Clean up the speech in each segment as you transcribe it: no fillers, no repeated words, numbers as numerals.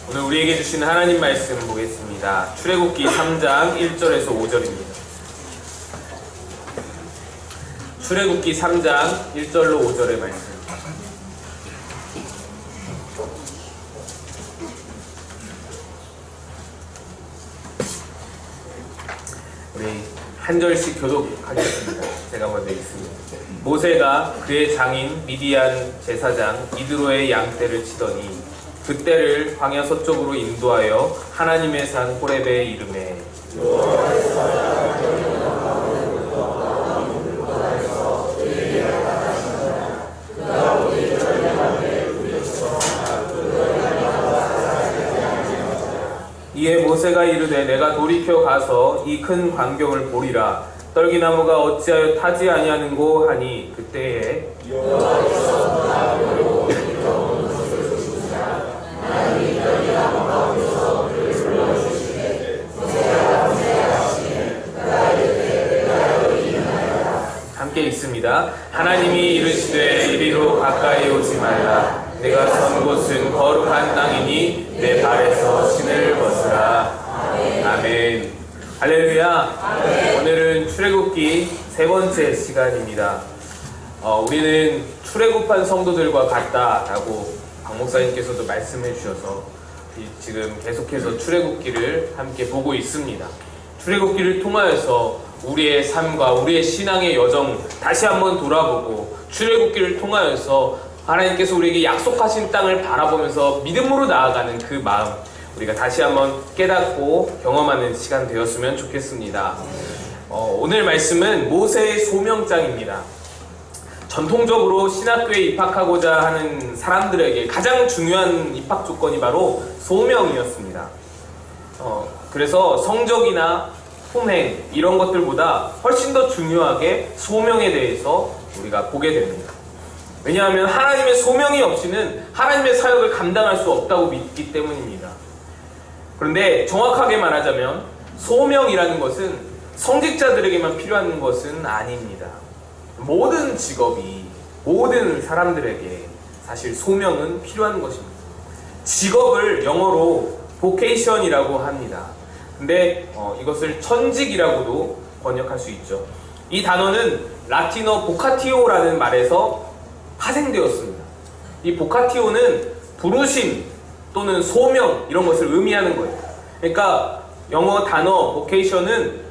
오늘 우리에게 주시는 하나님 말씀 보겠습니다. 출애굽기 3장 1절에서 5절입니다. 출애굽기 3장 1절로 5절의 말씀. 우리 한 절씩 교독하겠습니다. 제가 먼저 읽습니다. 모세가 그의 장인 미디안 제사장 이드로의 양떼를 치더니 그때를 광야 서쪽으로 인도하여 하나님의 산 호렙에 이르매 이에 모세가 이르되 내가 돌이켜 가서 이 큰 광경을 보리라. 떨기나무가 어찌하여 타지 아니하는고 하니 그때에 함께 읽습니다. 하나님이 이르시되 이리로 가까이 오지 말라. 내가 선 곳은 거룩한 땅이니 내 발에서 신을 벗으라. 아멘. 할렐루야. 아멘. 오늘은 출애굽기 세 번째 시간입니다. 우리는 출애굽한 성도들과 같다라고 박 목사님께서도 말씀해 주셔서 지금 계속해서 출애굽기를 함께 보고 있습니다. 출애굽기를 통하여서 우리의 삶과 우리의 신앙의 여정 다시 한번 돌아보고 출애굽기를 통하여서 하나님께서 우리에게 약속하신 땅을 바라보면서 믿음으로 나아가는 그 마음 우리가 다시 한번 깨닫고 경험하는 시간 되었으면 좋겠습니다. 오늘 말씀은 모세의 소명장입니다. 전통적으로 신학교에 입학하고자 하는 사람들에게 가장 중요한 입학 조건이 바로 소명이었습니다. 그래서 성적이나 품행 이런 것들보다 훨씬 더 중요하게 소명에 대해서 우리가 보게 됩니다. 왜냐하면 하나님의 소명이 없이는 하나님의 사역을 감당할 수 없다고 믿기 때문입니다. 그런데 정확하게 말하자면 소명이라는 것은 성직자들에게만 필요한 것은 아닙니다. 모든 직업이 모든 사람들에게 사실 소명은 필요한 것입니다. 직업을 영어로 vocation이라고 합니다. 근데 이것을 천직이라고도 번역할 수 있죠. 이 단어는 라틴어 보카티오라는 말에서 파생되었습니다. 이 보카티오는 부르심 또는 소명 이런 것을 의미하는 거예요. 그러니까 영어 단어 vocation은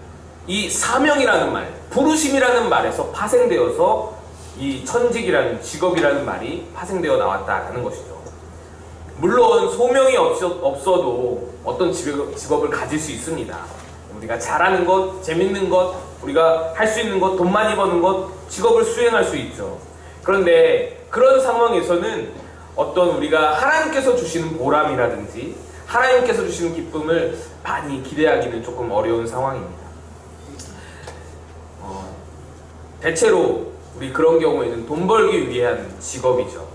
이 사명이라는 말, 부르심이라는 말에서 파생되어서 이 천직이라는 직업이라는 말이 파생되어 나왔다라는 것이죠. 물론 소명이 없어도 어떤 직업을 가질 수 있습니다. 우리가 잘하는 것, 재밌는 것, 우리가 할 수 있는 것, 돈 많이 버는 것, 직업을 수행할 수 있죠. 그런데 그런 상황에서는 어떤 우리가 하나님께서 주시는 보람이라든지 하나님께서 주시는 기쁨을 많이 기대하기는 조금 어려운 상황입니다. 대체로 우리 그런 경우에는 돈 벌기 위한 직업이죠.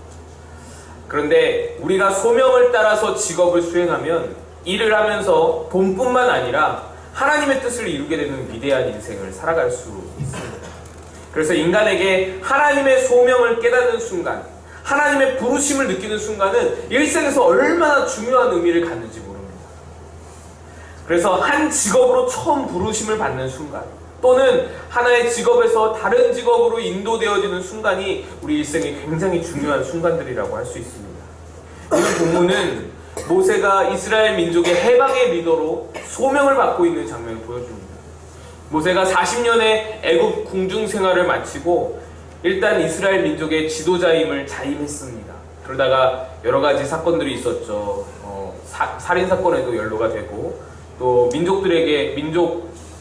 그런데 우리가 소명을 따라서 직업을 수행하면 일을 하면서 돈뿐만 아니라 하나님의 뜻을 이루게 되는 위대한 인생을 살아갈 수 있습니다. 그래서 인간에게 하나님의 소명을 깨닫는 순간, 하나님의 부르심을 느끼는 순간은 일생에서 얼마나 중요한 의미를 갖는지 모릅니다. 그래서 한 직업으로 처음 부르심을 받는 순간, 또는 하나의 직업에서 다른 직업으로 인도되어지는 순간이 우리 일생에 굉장히 중요한 순간들이라고 할 수 있습니다. 오늘 본문은 모세가 이스라엘 민족의 해방의 리더로 소명을 받고 있는 장면을 보여줍니다. 모세가 40년의 애굽 궁중 생활을 마치고 일단 이스라엘 민족의 지도자임을 자임했습니다. 그러다가 여러 가지 사건들이 있었죠. 살인 사건에도 연루가 되고 또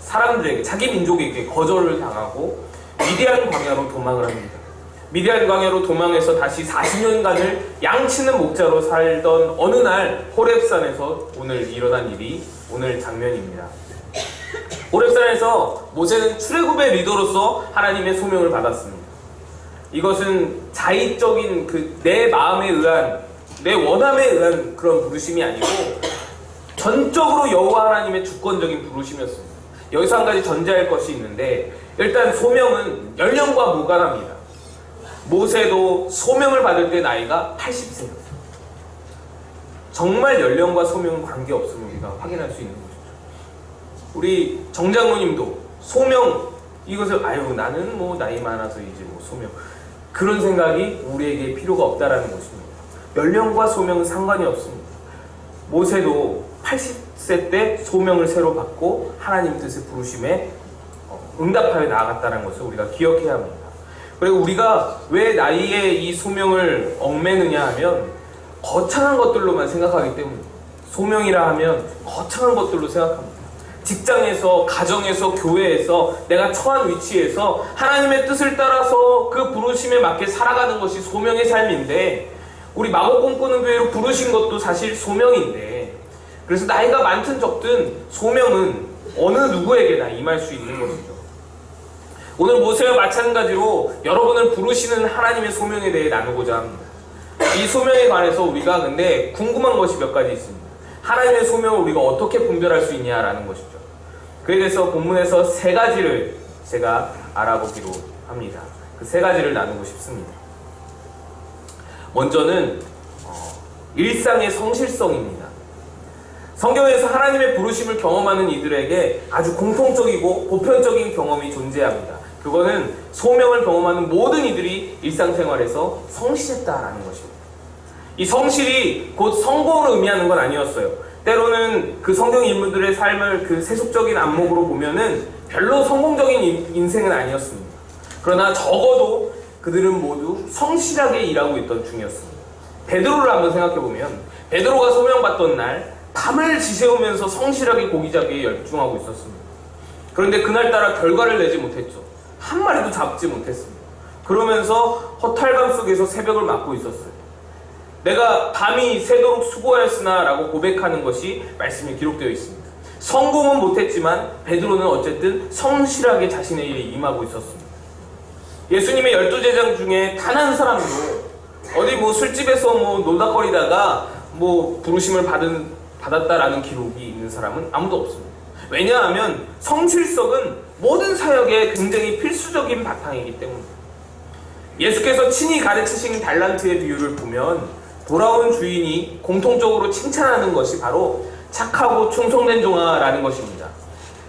사람들에게 자기 민족에게 거절을 당하고 미디안 광야로 도망을 합니다. 미디안 광야로 도망해서 다시 40년간을 양치는 목자로 살던 어느 날 호렙산에서 오늘 일어난 일이 오늘 장면입니다. 호렙산에서 모세는 출애굽의 리더로서 하나님의 소명을 받았습니다. 이것은 자의적인 내 마음에 의한 내 원함에 의한 그런 부르심이 아니고 전적으로 여호와 하나님의 주권적인 부르심이었습니다. 여기서 한 가지 전제할 것이 있는데 일단 소명은 연령과 무관합니다. 모세도 소명을 받을 때 나이가 80세였어요. 정말 연령과 소명은 관계없음을 우리가 확인할 수 있는 것이죠. 우리 정장로님도 소명, 이것을 아유 나는 뭐 나이 많아서 이제 뭐 소명, 그런 생각이 우리에게 필요가 없다라는 것입니다. 연령과 소명은 상관이 없습니다. 모세도 80세 때 소명을 새로 받고 하나님 뜻의 부르심에 응답하여 나아갔다는 것을 우리가 기억해야 합니다. 그리고 우리가 왜 나이에 이 소명을 얽매느냐 하면 거창한 것들로만 생각하기 때문입니다. 소명이라 하면 거창한 것들로 생각합니다. 직장에서, 가정에서, 교회에서, 내가 처한 위치에서 하나님의 뜻을 따라서 그 부르심에 맞게 살아가는 것이 소명의 삶인데, 우리 마법 꿈꾸는 교회로 부르신 것도 사실 소명인데, 그래서 나이가 많든 적든 소명은 어느 누구에게나 임할 수 있는 것이죠. 오늘 모세와 마찬가지로 여러분을 부르시는 하나님의 소명에 대해 나누고자 합니다. 이 소명에 관해서 우리가 근데 궁금한 것이 몇 가지 있습니다. 하나님의 소명을 우리가 어떻게 분별할 수 있냐라는 것이죠. 그에 대해서 본문에서 세 가지를 제가 알아보기로 합니다. 그 세 가지를 나누고 싶습니다. 먼저는 일상의 성실성입니다. 성경에서 하나님의 부르심을 경험하는 이들에게 아주 공통적이고 보편적인 경험이 존재합니다. 그거는 소명을 경험하는 모든 이들이 일상생활에서 성실했다라는 것입니다. 이 성실이 곧 성공을 의미하는 건 아니었어요. 때로는 그 성경 인물들의 삶을 그 세속적인 안목으로 보면은 별로 성공적인 인생은 아니었습니다. 그러나 적어도 그들은 모두 성실하게 일하고 있던 중이었습니다. 베드로를 한번 생각해보면 베드로가 소명받던 날 밤을 지새우면서 성실하게 고기 잡기에 열중하고 있었습니다. 그런데 그날따라 결과를 내지 못했죠. 한 마리도 잡지 못했습니다. 그러면서 허탈감 속에서 새벽을 맞고 있었어요. 내가 밤이 새도록 수고하였으나 라고 고백하는 것이 말씀에 기록되어 있습니다. 성공은 못했지만 베드로는 어쨌든 성실하게 자신의 일에 임하고 있었습니다. 예수님의 12제자 중에 단 한 사람도 어디 뭐 술집에서 뭐 노닥거리다가 뭐 부르심을 받았다라는 기록이 있는 사람은 아무도 없습니다. 왜냐하면 성실성은 모든 사역에 굉장히 필수적인 바탕이기 때문입니다. 예수께서 친히 가르치신 달란트의 비유를 보면 돌아온 주인이 공통적으로 칭찬하는 것이 바로 착하고 충성된 종아라는 것입니다.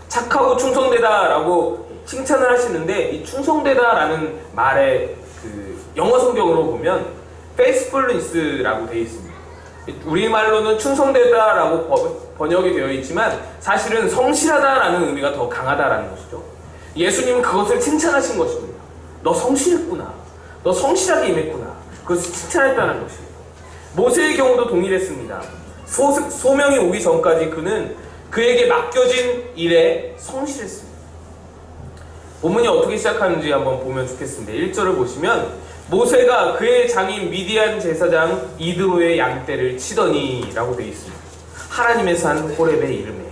착하고 충성되다라고 칭찬을 하시는데, 이 충성되다라는 말의 그 영어 성경으로 보면 faithfulness라고 되어 있습니다. 우리말로는 충성되다라고 번역이 되어 있지만 사실은 성실하다라는 의미가 더 강하다라는 것이죠. 예수님은 그것을 칭찬하신 것입니다. 너 성실했구나. 너 성실하게 임했구나. 그것을 칭찬했다는 것이에요. 모세의 경우도 동일했습니다. 소명이 오기 전까지 그는 그에게 맡겨진 일에 성실했습니다. 본문이 어떻게 시작하는지 한번 보면 좋겠습니다. 1절을 보시면 모세가 그의 장인 미디안 제사장 이드로의 양떼를 치더니 라고 되어 있습니다. 하나님의 산 호렙의 이름에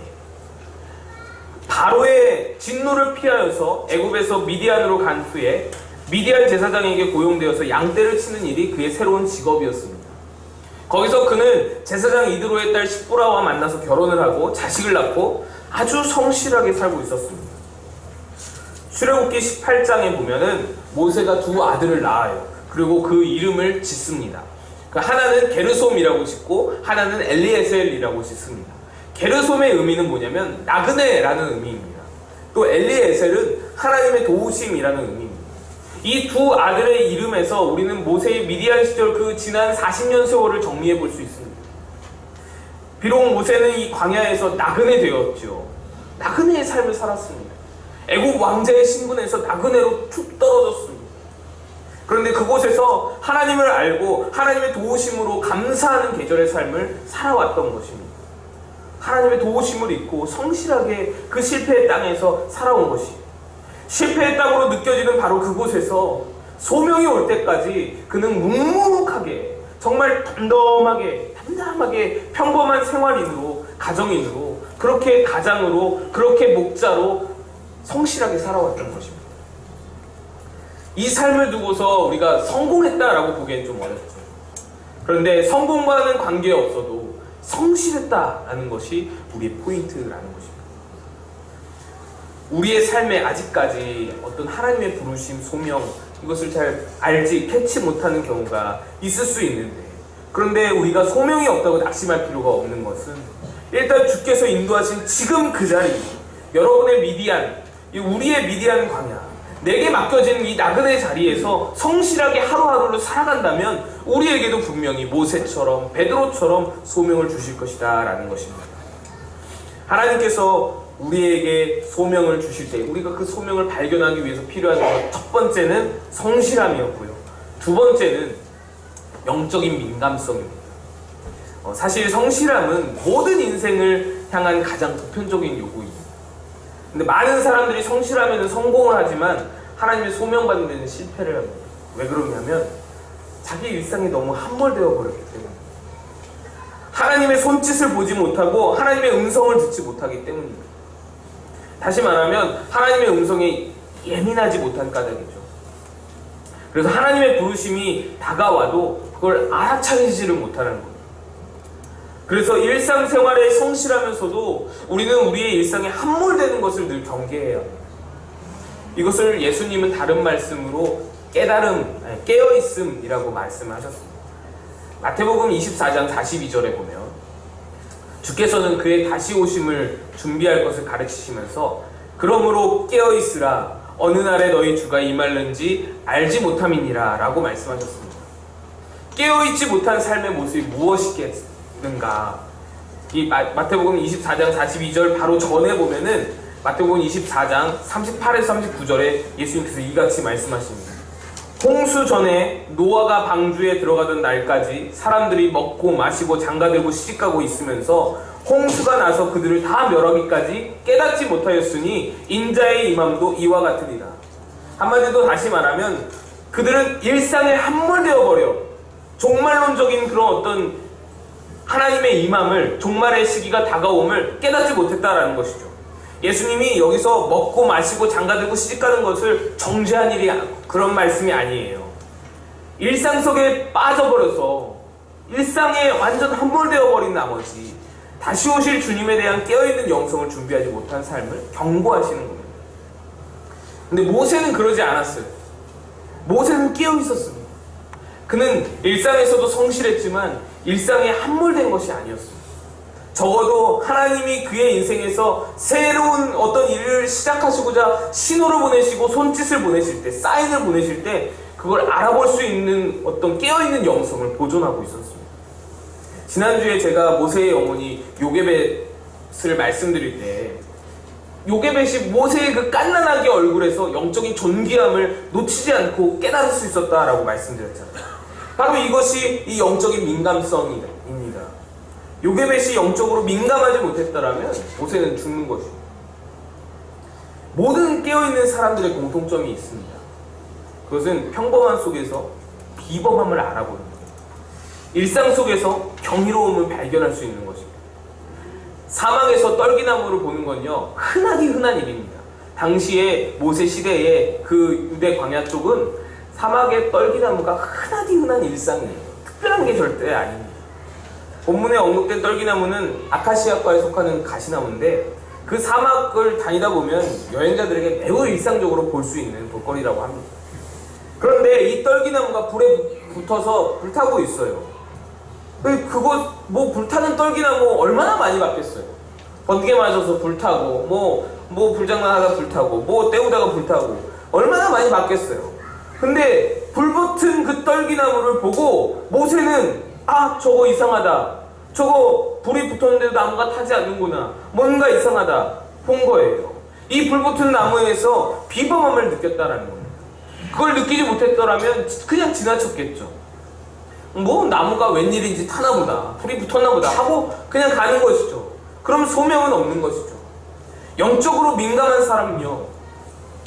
바로의 진노를 피하여서 애굽에서 미디안으로 간 후에 미디안 제사장에게 고용되어서 양떼를 치는 일이 그의 새로운 직업이었습니다. 거기서 그는 제사장 이드로의 딸 십보라와 만나서 결혼을 하고 자식을 낳고 아주 성실하게 살고 있었습니다. 출애굽기 18장에 보면은 모세가 두 아들을 낳아요. 그리고 그 이름을 짓습니다. 하나는 게르솜이라고 짓고 하나는 엘리에셀이라고 짓습니다. 게르솜의 의미는 뭐냐면 나그네라는 의미입니다. 또 엘리에셀은 하나님의 도우심이라는 의미입니다. 이 두 아들의 이름에서 우리는 모세의 미디안 시절 그 지난 40년 세월을 정리해 볼 수 있습니다. 비록 모세는 이 광야에서 나그네 되었죠. 나그네의 삶을 살았습니다. 애굽 왕자의 신분에서 나그네로 툭 떨어졌습니다. 그런데 그곳에서 하나님을 알고 하나님의 도우심으로 감사하는 계절의 삶을 살아왔던 것입니다. 하나님의 도우심을 잊고 성실하게 그 실패의 땅에서 살아온 것이에요. 실패의 땅으로 느껴지는 바로 그곳에서 소명이 올 때까지 그는 묵묵하게, 정말 담담하게 평범한 생활인으로, 가정인으로, 그렇게 가장으로, 그렇게 목자로 성실하게 살아왔던 것입니다. 이 삶을 두고서 우리가 성공했다라고 보기엔 좀 어렵죠. 그런데 성공과는 관계없어도 성실했다라는 것이 우리의 포인트라는 것입니다. 우리의 삶에 아직까지 어떤 하나님의 부르심, 소명, 이것을 잘 알지, 캐치 못하는 경우가 있을 수 있는데, 그런데 우리가 소명이 없다고 낙심할 필요가 없는 것은 일단 주께서 인도하신 지금 그 자리, 여러분의 미디안, 우리의 미디안 광야, 내게 맡겨진 이 나그네 자리에서 성실하게 하루하루를 살아간다면 우리에게도 분명히 모세처럼 베드로처럼 소명을 주실 것이다 라는 것입니다. 하나님께서 우리에게 소명을 주실 때 우리가 그 소명을 발견하기 위해서 필요한 것, 첫 번째는 성실함이었고요, 두 번째는 영적인 민감성입니다. 사실 성실함은 모든 인생을 향한 가장 보편적인 요구입니다. 근데 많은 사람들이 성실하면 성공을 하지만 하나님의 소명받는 데는 실패를 합니다. 왜 그러냐면 자기 일상이 너무 함몰되어 버렸기 때문입니다. 하나님의 손짓을 보지 못하고 하나님의 음성을 듣지 못하기 때문입니다. 다시 말하면 하나님의 음성에 예민하지 못한 까닭이죠. 그래서 하나님의 부르심이 다가와도 그걸 알아차리지를 못하는 거예요. 그래서 일상생활에 성실하면서도 우리는 우리의 일상에 함몰되는 것을 늘 경계해야 합니다. 이것을 예수님은 다른 말씀으로 깨어있음이라고 말씀하셨습니다. 마태복음 24장 42절에 보면 주께서는 그의 다시 오심을 준비할 것을 가르치시면서 그러므로 깨어있으라, 어느 날에 너희 주가 임할는지 알지 못함이니라 라고 말씀하셨습니다. 깨어있지 못한 삶의 모습이 무엇이겠는가? 이 마태복음 24장 42절 바로 전에 보면은 마태복음 24장 38에서 39절에 예수님께서 이같이 말씀하십니다. 홍수 전에 노아가 방주에 들어가던 날까지 사람들이 먹고 마시고 장가들고 시집가고 있으면서 홍수가 나서 그들을 다 멸하기까지 깨닫지 못하였으니 인자의 임함도 이와 같으리라. 한마디로 다시 말하면 그들은 일상에 함몰되어 버려 종말론적인 그런 어떤 하나님의 임함을, 종말의 시기가 다가옴을 깨닫지 못했다라는 것이죠. 예수님이 여기서 먹고 마시고 장가들고 시집가는 것을 정죄한 일이 그런 말씀이 아니에요. 일상 속에 빠져버려서 일상에 완전 함몰되어 버린 나머지 다시 오실 주님에 대한 깨어있는 영성을 준비하지 못한 삶을 경고하시는 겁니다. 근데 모세는 그러지 않았어요. 모세는 깨어있었습니다. 그는 일상에서도 성실했지만 일상에 함몰된 것이 아니었습니다. 적어도 하나님이 그의 인생에서 새로운 어떤 일을 시작하시고자 신호를 보내시고 손짓을 보내실 때, 사인을 보내실 때 그걸 알아볼 수 있는 어떤 깨어있는 영성을 보존하고 있었습니다. 지난주에 제가 모세의 영혼이 요게벳을 말씀드릴 때 요게벳이 모세의 그 깐난하게 얼굴에서 영적인 존귀함을 놓치지 않고 깨달을 수 있었다라고 말씀드렸잖아요. 바로 이것이 이 영적인 민감성입니다. 요게벳이 영적으로 민감하지 못했다라면 모세는 죽는 것입니다. 모든 깨어있는 사람들의 공통점이 있습니다. 그것은 평범함 속에서 비범함을 알아보는 겁니다. 일상 속에서 경이로움을 발견할 수 있는 것입니다. 사막에서 떨기나무를 보는 건요, 흔하디 흔한 일입니다. 당시에 모세 시대의 그 유대 광야 쪽은 사막의 떨기나무가 흔하디 흔한 일상이에요. 특별한 게 절대 아닙니다. 본문에 언급된 떨기나무는 아카시아과에 속하는 가시나무인데 그 사막을 다니다 보면 여행자들에게 매우 일상적으로 볼 수 있는 볼거리라고 합니다. 그런데 이 떨기나무가 불에 붙어서 불타고 있어요. 그거 불타는 떨기나무 얼마나 많이 봤겠어요. 번개 맞아서 불타고 뭐 불장난하다 불타고 때우다가 불타고 얼마나 많이 봤겠어요. 근데 불붙은 그 떨기나무를 보고 모세는 저거 이상하다. 저거 불이 붙었는데도 나무가 타지 않는구나. 뭔가 이상하다. 본 거예요. 이 불붙은 나무에서 비범함을 느꼈다라는 겁니다. 그걸 느끼지 못했더라면 그냥 지나쳤겠죠. 나무가 웬일인지 타나보다. 불이 붙었나보다 하고 그냥 가는 것이죠. 그럼 소명은 없는 것이죠. 영적으로 민감한 사람은요,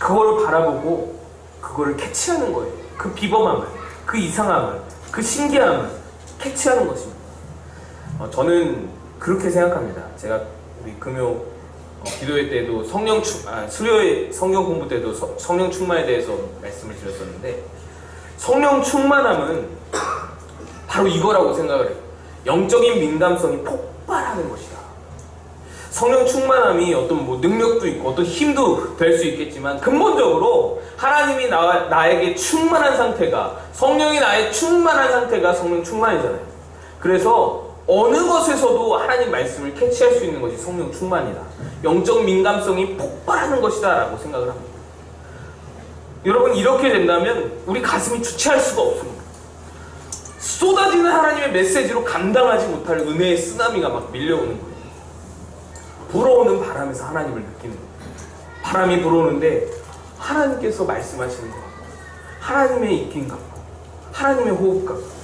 그거를 바라보고 그거를 캐치하는 거예요. 그 비범함을, 그 이상함을, 그 신기함을 캐치하는 것입니다. 저는 그렇게 생각합니다. 제가 우리 금요 기도회 때도 수요일 성경 공부 때도 성령 충만에 대해서 말씀을 드렸었는데, 성령 충만함은 바로 이거라고 생각을 해요. 영적인 민감성이 폭발하는 것이다. 성령 충만함이 어떤 능력도 있고 어떤 힘도 될 수 있겠지만 근본적으로 하나님이 나에게 충만한 상태가, 성령이 나의 충만한 상태가 성령 충만이잖아요. 그래서 어느 것에서도 하나님 말씀을 캐치할 수 있는 것이 성령 충만이다. 영적 민감성이 폭발하는 것이다 라고 생각을 합니다. 여러분, 이렇게 된다면 우리 가슴이 주체할 수가 없습니다. 쏟아지는 하나님의 메시지로 감당하지 못할 은혜의 쓰나미가 막 밀려오는 거예요. 불어오는 바람에서 하나님을 느끼는 거예요. 바람이 불어오는데 하나님께서 말씀하시는 것 같고, 하나님의 이끌림 같고, 하나님의 호흡 같고,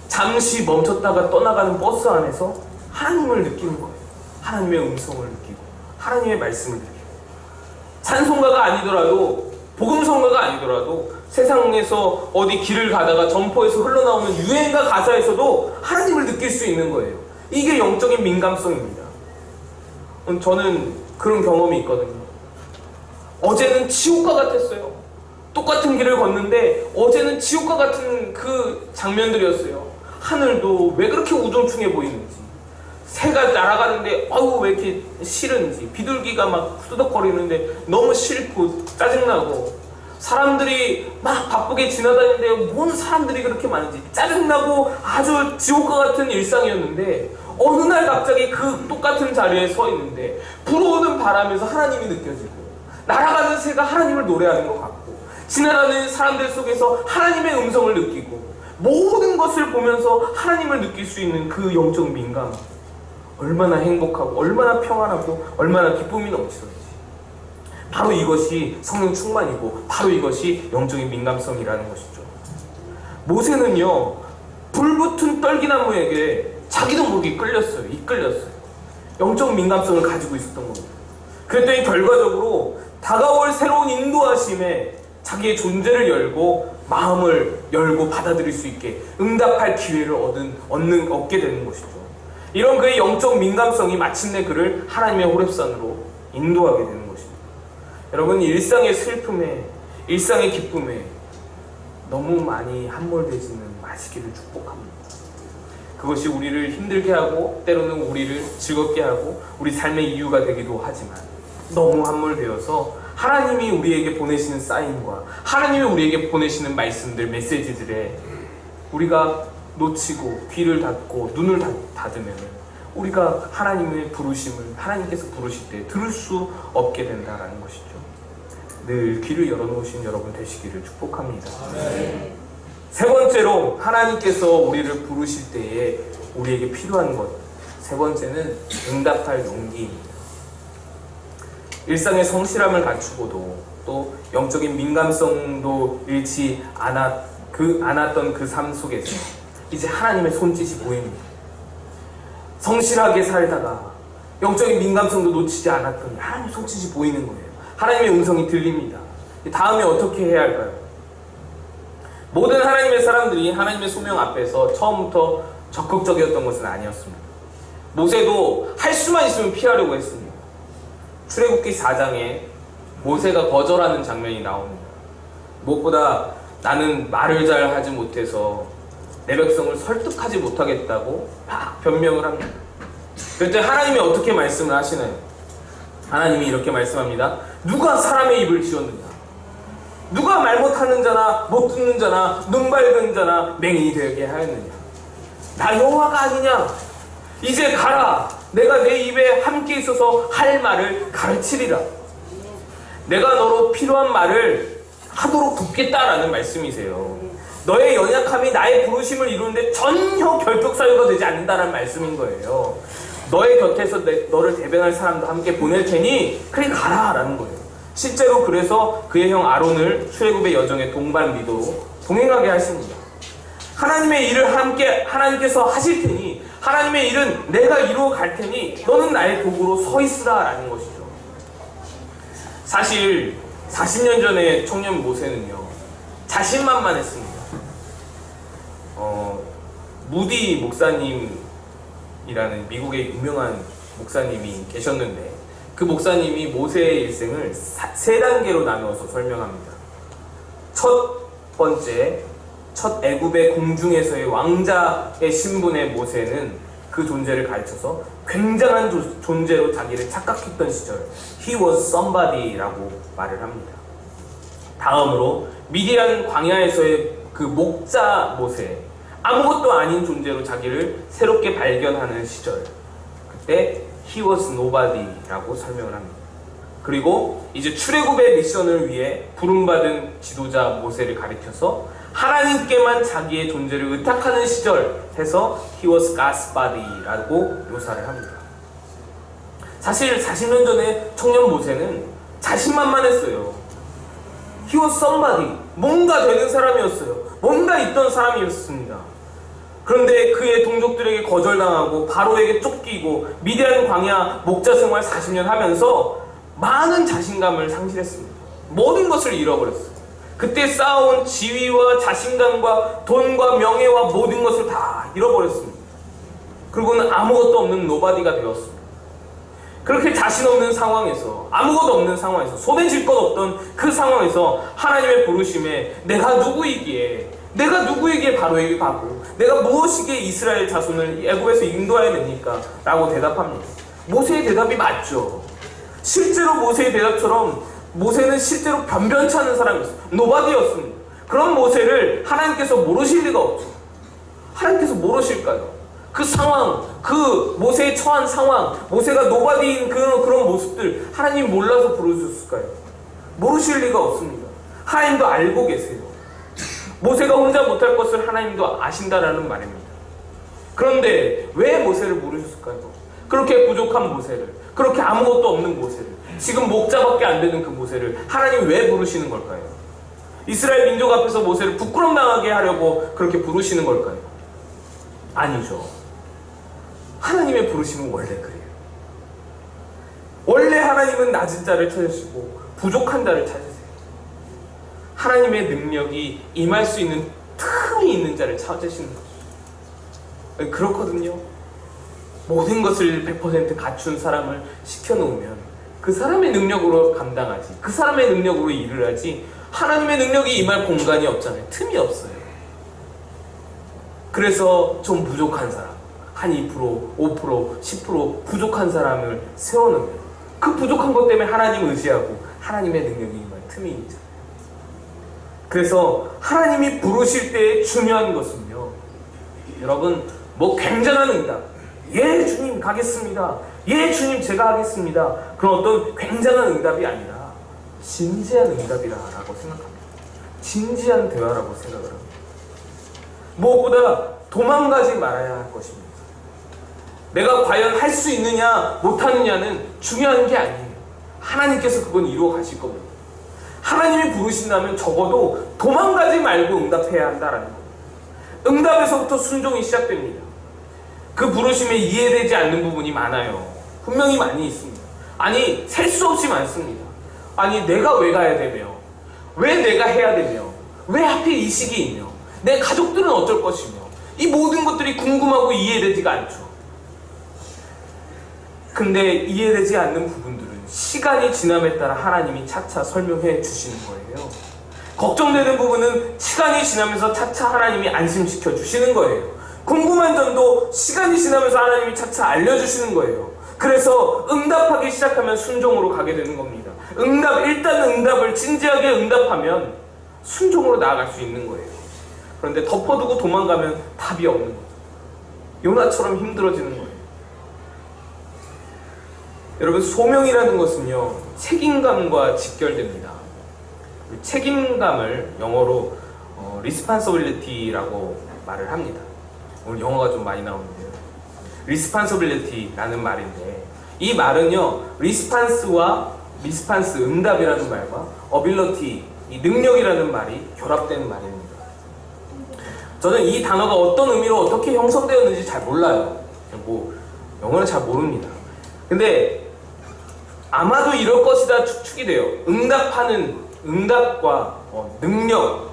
잠시 멈췄다가 떠나가는 버스 안에서 하나님을 느끼는 거예요. 하나님의 음성을 느끼고, 하나님의 말씀을 느끼고. 찬송가가 아니더라도, 복음성가가 아니더라도, 세상에서 어디 길을 가다가 점포에서 흘러나오는 유행가 가사에서도 하나님을 느낄 수 있는 거예요. 이게 영적인 민감성입니다. 저는 그런 경험이 있거든요. 어제는 지옥과 같았어요. 똑같은 길을 걷는데 어제는 지옥과 같은 그 장면들이었어요. 하늘도 왜 그렇게 우중충해 보이는지, 새가 날아가는데 왜 이렇게 싫은지, 비둘기가 막 후두덕거리는데 너무 싫고 짜증나고, 사람들이 막 바쁘게 지나다니는데 뭔 사람들이 그렇게 많은지 짜증나고 아주 지옥과 같은 일상이었는데, 어느 날 갑자기 그 똑같은 자리에 서 있는데 불어오는 바람에서 하나님이 느껴지고, 날아가는 새가 하나님을 노래하는 것 같고, 지나가는 사람들 속에서 하나님의 음성을 느끼고, 모든 것을 보면서 하나님을 느낄 수 있는 그 영적 민감, 얼마나 행복하고 얼마나 평안하고 얼마나 기쁨이 넘치던지. 바로 이것이 성령 충만이고 바로 이것이 영적인 민감성이라는 것이죠. 모세는요, 불붙은 떨기나무에게 자기도 모르게 이끌렸어요. 영적 민감성을 가지고 있었던 겁니다. 그랬더니 결과적으로 다가올 새로운 인도하심에 자기의 존재를 열고 마음을 열고 받아들일 수 있게 응답할 기회를 얻게 되는 것이죠. 이런 그의 영적 민감성이 마침내 그를 하나님의 호렙산으로 인도하게 되는 것입니다. 여러분, 일상의 슬픔에, 일상의 기쁨에 너무 많이 함몰되지는 마시기를 축복합니다. 그것이 우리를 힘들게 하고 때로는 우리를 즐겁게 하고 우리 삶의 이유가 되기도 하지만, 너무 함몰되어서 하나님이 우리에게 보내시는 사인과 하나님이 우리에게 보내시는 말씀들, 메시지들에 우리가 놓치고 귀를 닫고 눈을 닫으면 우리가 하나님의 부르심을, 하나님께서 부르실 때 들을 수 없게 된다는 것이죠. 늘 귀를 열어놓으신 여러분 되시기를 축복합니다. 네. 세 번째로, 하나님께서 우리를 부르실 때에 우리에게 필요한 것, 세 번째는 응답할 용기입니다. 일상의 성실함을 갖추고도 또 영적인 민감성도 잃지 않았던 그 삶 속에서 이제 하나님의 손짓이 보입니다. 성실하게 살다가 영적인 민감성도 놓치지 않았더니 하나님의 손짓이 보이는 거예요. 하나님의 음성이 들립니다. 다음에 어떻게 해야 할까요? 모든 하나님의 사람들이 하나님의 소명 앞에서 처음부터 적극적이었던 것은 아니었습니다. 모세도 할 수만 있으면 피하려고 했습니다. 출애굽기 4장에 모세가 거절하는 장면이 나옵니다. 무엇보다 나는 말을 잘 하지 못해서 내 백성을 설득하지 못하겠다고 막 변명을 합니다. 그때 하나님이 어떻게 말씀을 하시나요? 하나님이 이렇게 말씀합니다. 누가 사람의 입을 지었느냐? 누가 말 못하는 자나 못 듣는 자나 눈 밝은 자나 맹인이 되게 하였느냐? 나 여호와가 아니냐? 이제 가라. 내가 내 입에 함께 있어서 할 말을 가르치리라. 내가 너로 필요한 말을 하도록 돕겠다라는 말씀이세요. 너의 연약함이 나의 부르심을 이루는데 전혀 결격사유가 되지 않는다는 말씀인 거예요. 너의 곁에서 너를 대변할 사람도 함께 보낼 테니 그래 가라 라는 거예요. 실제로 그래서 그의 형 아론을 출애굽의 여정의 동반 리더로 동행하게 하십니다. 하나님의 일을 함께 하나님께서 하실 테니, 하나님의 일은 내가 이루어 갈 테니 너는 나의 도구로 서 있으라 라는 것이죠. 사실 40년 전에 청년 모세는요, 자신만만했습니다. 무디 목사님이라는 미국의 유명한 목사님이 계셨는데, 그 목사님이 모세의 일생을 세 단계로 나누어서 설명합니다. 첫 번째, 첫 애굽의 공중에서의 왕자의 신분의 모세는 그 존재를 가르쳐서 굉장한 존재로 자기를 착각했던 시절, He was somebody라고 말을 합니다. 다음으로 미디안 광야에서의 그 목자 모세, 아무것도 아닌 존재로 자기를 새롭게 발견하는 시절, 그때 he was nobody라고 설명을 합니다. 그리고 이제 출애굽의 미션을 위해 부름받은 지도자 모세를 가리켜서 하나님께만 자기의 존재를 의탁하는 시절 해서 he was God's body라고 묘사를 합니다. 사실 40년 전에 청년 모세는 자신만만했어요. he was somebody, 뭔가 되는 사람이었어요. 뭔가 있던 사람이었습니다. 그런데 그의 동족들에게 거절당하고 바로에게 쫓기고 미디안 광야 목자 생활 40년 하면서 많은 자신감을 상실했습니다. 모든 것을 잃어버렸어요. 그때 쌓아온 지위와 자신감과 돈과 명예와 모든 것을 다 잃어버렸습니다. 그리고는 아무것도 없는 노바디가 되었습니다. 그렇게 자신 없는 상황에서, 아무것도 없는 상황에서, 손에 쥘 것 없던 그 상황에서 하나님의 부르심에 내가 누구에게 바로에게 가고 내가 무엇이기에 이스라엘 자손을 애굽에서 인도해야 됩니까? 라고 대답합니다. 모세의 대답이 맞죠. 실제로 모세의 대답처럼 모세는 실제로 변변치 않은 사람이었어요. 노바디였습니다. 그런 모세를 하나님께서 모르실 리가 없죠. 하나님께서 모르실까요? 그 상황, 그 모세의 처한 상황, 모세가 노바디인 그런 모습들 하나님 몰라서 부르셨을까요? 모르실 리가 없습니다. 하나님도 알고 계세요. 모세가 혼자 못할 것을 하나님도 아신다라는 말입니다. 그런데 왜 모세를 모르셨을까요? 그렇게 부족한 모세를, 그렇게 아무것도 없는 모세를, 지금 목자밖에 안 되는 그 모세를 하나님 왜 부르시는 걸까요? 이스라엘 민족 앞에서 모세를 부끄럼 당하게 하려고 그렇게 부르시는 걸까요? 아니죠. 하나님의 부르심은 원래 그래요. 원래 하나님은 낮은 자를 찾으시고 부족한 자를 찾으세요. 하나님의 능력이 임할 수 있는 틈이 있는 자를 찾으시는 거죠. 그렇거든요. 모든 것을 100% 갖춘 사람을 시켜놓으면 그 사람의 능력으로 감당하지, 그 사람의 능력으로 일을 하지, 하나님의 능력이 임할 공간이 없잖아요. 틈이 없어요. 그래서 좀 부족한 사람, 한 2%, 5%, 10% 부족한 사람을 세워놓으면 그 부족한 것 때문에 하나님을 의지하고 하나님의 능력이 임할 틈이 있죠. 그래서 하나님이 부르실 때 중요한 것은요, 여러분, 뭐 굉장한 응답, 예 주님 가겠습니다, 예 주님 제가 하겠습니다, 그런 어떤 굉장한 응답이 아니라 진지한 응답이라고 생각합니다. 진지한 대화라고 생각을 합니다. 무엇보다 도망가지 말아야 할 것입니다. 내가 과연 할 수 있느냐 못하느냐는 중요한 게 아니에요. 하나님께서 그건 이루어 가실 겁니다. 하나님이 부르신다면 적어도 도망가지 말고 응답해야 한다라는 겁니다. 응답에서부터 순종이 시작됩니다. 그 부르심에 이해되지 않는 부분이 많아요. 분명히 많이 있습니다. 아니, 셀 수 없이 많습니다. 아니, 내가 왜 가야 되며, 왜 내가 해야 되며, 왜 하필 이 시기이며, 내 가족들은 어쩔 것이며, 이 모든 것들이 궁금하고 이해되지가 않죠. 근데 이해되지 않는 부분들은 시간이 지남에 따라 하나님이 차차 설명해 주시는 거예요. 걱정되는 부분은 시간이 지나면서 차차 하나님이 안심시켜 주시는 거예요. 궁금한 점도 시간이 지나면서 하나님이 차차 알려주시는 거예요. 그래서 응답하기 시작하면 순종으로 가게 되는 겁니다. 일단 응답을 진지하게 응답하면 순종으로 나아갈 수 있는 거예요. 그런데 덮어두고 도망가면 답이 없는 거죠. 요나처럼 힘들어지는 거예요. 여러분, 소명이라는 것은요, 책임감과 직결됩니다. 책임감을 영어로 responsibility라고 말을 합니다. 오늘 영어가 좀 많이 나오는데요. responsibility라는 말인데, 이 말은요, response와 응답이라는 말과 ability, 이 능력이라는 말이 결합된 말입니다. 저는 이 단어가 어떤 의미로 어떻게 형성되었는지 잘 몰라요. 영어는 잘 모릅니다. 근데 아마도 이럴 것이다 추측이 돼요. 응답과 능력,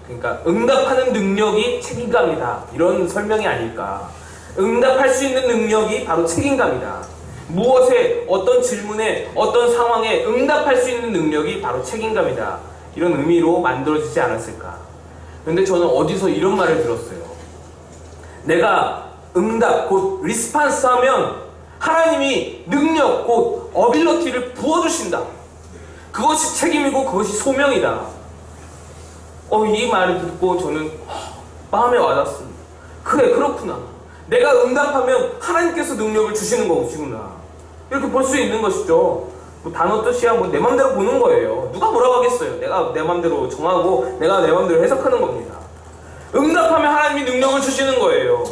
그러니까 응답하는 능력이 책임감이다, 이런 설명이 아닐까. 응답할 수 있는 능력이 바로 책임감이다. 무엇에, 어떤 질문에, 어떤 상황에 응답할 수 있는 능력이 바로 책임감이다, 이런 의미로 만들어지지 않았을까. 그런데 저는 어디서 이런 말을 들었어요. 내가 응답, 곧 리스판스 하면 하나님이 능력, 곧 어빌러티를 부어주신다. 그것이 책임이고 그것이 소명이다. 이 말을 듣고 저는 마음에 와닿습니다. 그래, 그렇구나. 내가 응답하면 하나님께서 능력을 주시는 것이구나. 이렇게 볼 수 있는 것이죠. 뭐 단어 뜻이야 뭐 내 맘대로 보는 거예요. 누가 뭐라고 하겠어요. 내가 내 맘대로 정하고 내가 내 맘대로 해석하는 겁니다. 응답하면 하나님이 능력을 주시는 거예요.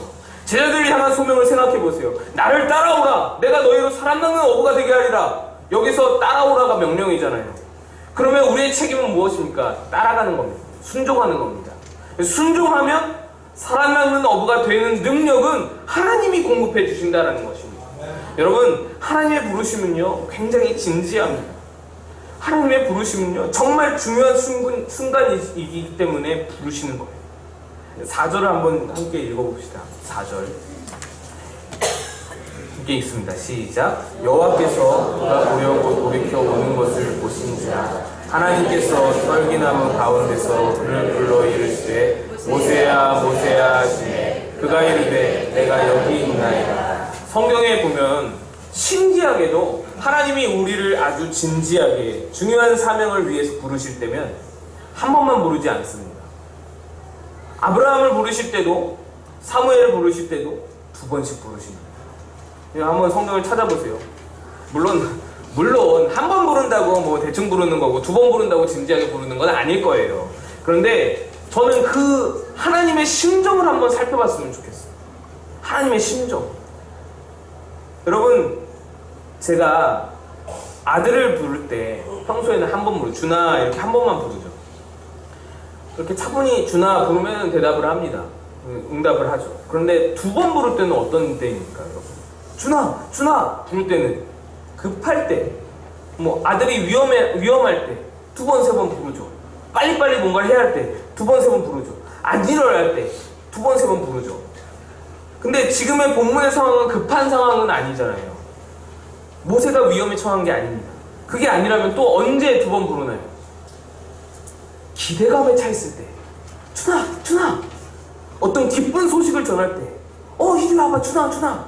제자들을 향한 소명을 생각해 보세요. 나를 따라오라. 내가 너희로 살아남는 어부가 되게 하리라. 여기서 따라오라가 명령이잖아요. 그러면 우리의 책임은 무엇입니까? 따라가는 겁니다. 순종하는 겁니다. 순종하면 살아남는 어부가 되는 능력은 하나님이 공급해 주신다는 것입니다. 여러분, 하나님의 부르심은요 굉장히 진지합니다. 하나님의 부르심은요 정말 중요한 순간이기 때문에 부르시는 거예요. 4절을 한번 함께 읽어봅시다. 4절 함께 읽습니다. 시작. 여호와께서 그가 보려고 돌이켜 오는 것을 보신지라 하나님께서 떨기나무 가운데서 그를 불러 이르시되 모세야 모세야 하시매 그가 이르되 내가 여기 있나이다. 성경에 보면 신기하게도 하나님이 우리를 아주 진지하게 중요한 사명을 위해서 부르실 때면 한 번만 부르지 않습니다. 아브라함을 부르실 때도 사무엘을 부르실 때도 2번씩 부르십니다. 한번 성경을 찾아보세요. 물론 한 번 부른다고 뭐 대충 부르는 거고 2번 부른다고 진지하게 부르는 건 아닐 거예요. 그런데 저는 그 하나님의 심정을 한번 살펴봤으면 좋겠어요. 하나님의 심정. 여러분, 제가 아들을 부를 때 평소에는 한 번 부르죠. 준아 이렇게 한 번만 부르죠. 그렇게 차분히 준아 부르면 대답을 합니다. 응답을 하죠. 그런데 2번 부를 때는 어떤 때입니까, 여러분? 준아 부를 때는 급할 때, 뭐 아들이 위험할 때 2번, 3번 부르죠. 빨리빨리 뭔가를 해야 할 때 2번, 3번 부르죠. 안 일어날 때 2번, 3번 부르죠. 근데 지금의 본문의 상황은 급한 상황은 아니잖아요. 모세가 위험에 처한 게 아닙니다. 그게 아니라면 또 언제 2번 부르나요? 기대감에 차 있을 때, 준아 어떤 기쁜 소식을 전할 때, 이리 와봐 준아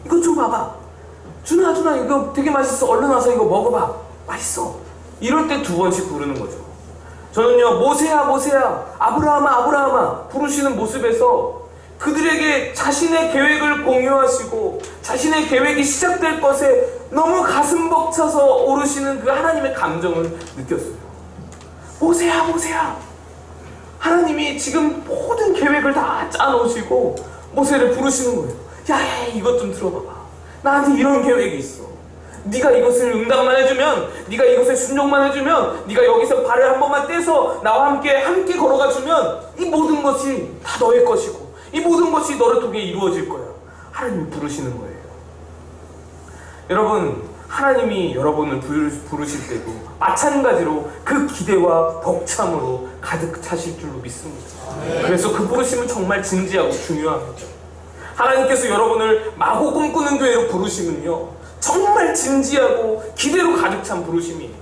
이것 좀 봐봐. 준아 이거 되게 맛있어. 얼른 와서 이거 먹어봐. 맛있어. 이럴 때 2번씩 부르는 거죠. 저는요 모세야 아브라함아 부르시는 모습에서 그들에게 자신의 계획을 공유하시고 자신의 계획이 시작될 것에 너무 가슴 벅차서 오르시는 그 하나님의 감정을 느꼈어요. 모세야 하나님이 지금 모든 계획을 다 짜놓으시고 모세를 부르시는 거예요. 야, 이것 좀 들어봐봐. 나한테 이런 계획이 있어. 네가 이것을 응답만 해주면, 네가 이것에 순종만 해주면, 네가 여기서 발을 한 번만 떼서 나와 함께 걸어가주면 이 모든 것이 다 너의 것이고 이 모든 것이 너를 통해 이루어질 거야. 하나님이 부르시는 거예요. 여러분, 하나님이 여러분을 부르실 때도 마찬가지로 그 기대와 벅참으로 가득 차실 줄로 믿습니다. 그래서 그 부르심은 정말 진지하고 중요합니다. 하나님께서 여러분을 마고 꿈꾸는 교회로 부르시면요 정말 진지하고 기대로 가득 찬 부르심이에요.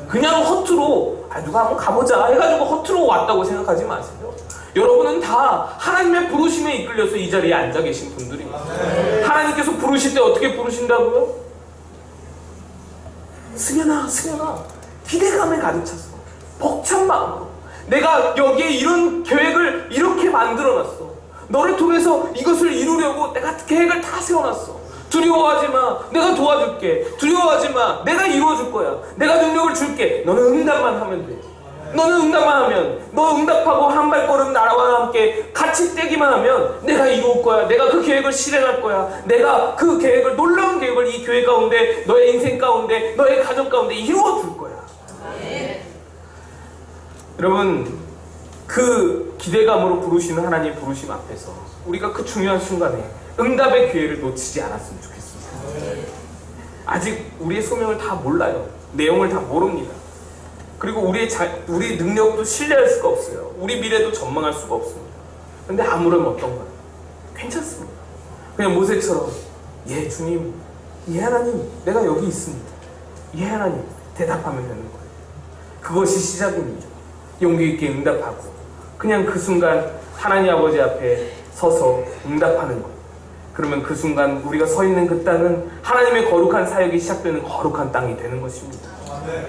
그냥 허투루 누가 한번 가보자 해가지고 허투루 왔다고 생각하지 마세요. 여러분은 다 하나님의 부르심에 이끌려서 이 자리에 앉아 계신 분들입니다. 하나님께서 부르실 때 어떻게 부르신다고요? 승현아 기대감에 가득 찼어. 벅찬 마음으로 내가 여기에 이런 계획을 이렇게 만들어놨어. 너를 통해서 이것을 이루려고 내가 계획을 다 세워놨어. 두려워하지 마. 내가 도와줄게. 두려워하지 마. 내가 이루어줄 거야. 내가 능력을 줄게. 너는 응답만 하면 돼. 너는 응답만 하면, 너 응답하고 한 발걸음 나와 함께 같이 떼기만 하면 내가 이루을 거야. 내가 그 계획을 실행할 거야. 내가 그 계획을, 놀라운 계획을 이 교회 가운데, 너의 인생 가운데, 너의 가정 가운데 이루어 줄 거야. 여러분, 그 기대감으로 부르시는 하나님 부르심 앞에서 우리가 그 중요한 순간에 응답의 기회를 놓치지 않았으면 좋겠습니다. 아직 우리의 소명을 다 몰라요. 내용을 다 모릅니다. 그리고 우리 능력도 신뢰할 수가 없어요. 우리 미래도 전망할 수가 없습니다. 근데 아무런 어떤가요? 괜찮습니다. 그냥 모세처럼 예 주님, 예 하나님, 내가 여기 있습니다. 예 하나님, 대답하면 되는 거예요. 그것이 시작입니다. 용기 있게 응답하고 그냥 그 순간 하나님 아버지 앞에 서서 응답하는 거예요. 그러면 그 순간 우리가 서 있는 그 땅은 하나님의 거룩한 사역이 시작되는 거룩한 땅이 되는 것입니다.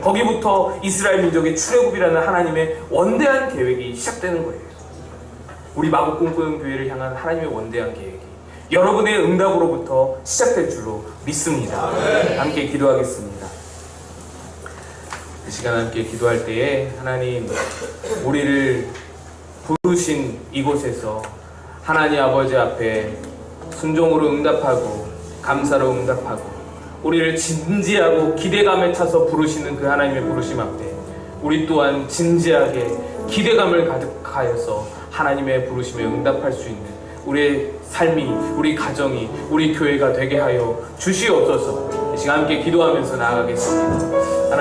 거기부터 이스라엘 민족의 출애굽이라는 하나님의 원대한 계획이 시작되는 거예요. 우리 마법 꿈꾸는 교회를 향한 하나님의 원대한 계획이 여러분의 응답으로부터 시작될 줄로 믿습니다. 함께 기도하겠습니다. 이 시간 함께 기도할 때에 하나님, 우리를 부르신 이곳에서 하나님 아버지 앞에 순종으로 응답하고 감사로 응답하고 우리를 진지하고 기대감에 차서 부르시는 그 하나님의 부르심 앞에 우리 또한 진지하게 기대감을 가득하여서 하나님의 부르심에 응답할 수 있는 우리의 삶이, 우리 가정이, 우리 교회가 되게 하여 주시옵소서. 이 시간 함께 기도하면서 나아가겠습니다.